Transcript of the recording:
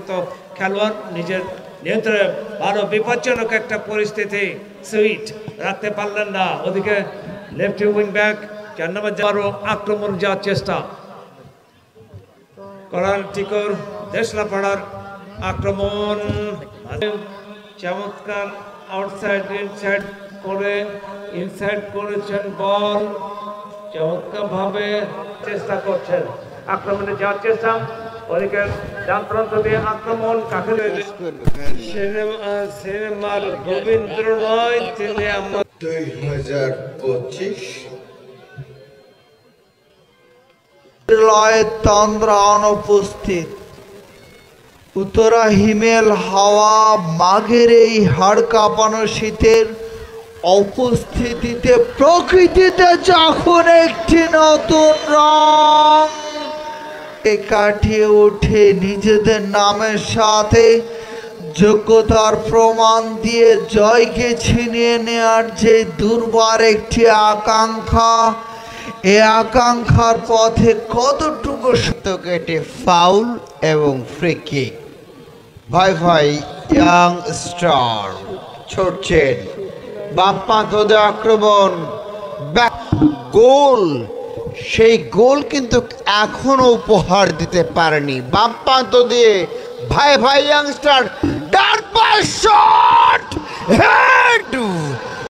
মতো খেলোয়াড় নিজের নিয়ন্ত্রণে আরো বিপজ্জনক একটা পরিস্থিতি সুইট রাখতে পারলেন না। ওদিকে লেফট উইং ব্যাক 4 নম্বর আরো আক্রমণ যাওয়ার চেষ্টা করার টিকর দেশলাপাড়ার আক্রমণ চমৎকার আউটসাইড ইনসাইড করে ইনসাইড করেছেন বল চমৎকার ভাবে চেষ্টা করছেন আক্রমণে যাওয়ার চেষ্টা ওদিকে ডান প্রান্ত দিয়ে আক্রমণ কাকে সিনেমার গোবিন্দ্র রয় তিনি 2025 লয়ের তন্দ্রা অনুপস্থিত উত্তরা হিমেল হাওয়া মাঘের এই হাড় কাঁপানো শীতের উপস্থিতিতে প্রকৃতিতে যখন একটি নতুন রং কাটিয়ে ওঠে নিজেদের নামের সাথে যোগ্যতার প্রমাণ দিয়ে জয়কে ছিনিয়ে নেওয়ার যে দুর্বার একটি আকাঙ্ক্ষা, এ আকাঙ্ক্ষার পথে কতটুকু কেটে ফাউল এবং ফ্রি কিক। ভাই ভাই ইয়াং স্টার ছড়ছেন বাম প্রান্ত দিয়ে আক্রমণ গোল, সেই গোল কিন্তু এখনো উপহার দিতে পারেনি। বাম প্রান্ত দিয়ে ভাই ভাই ইয়াং স্টার ডান পাশ শট হেড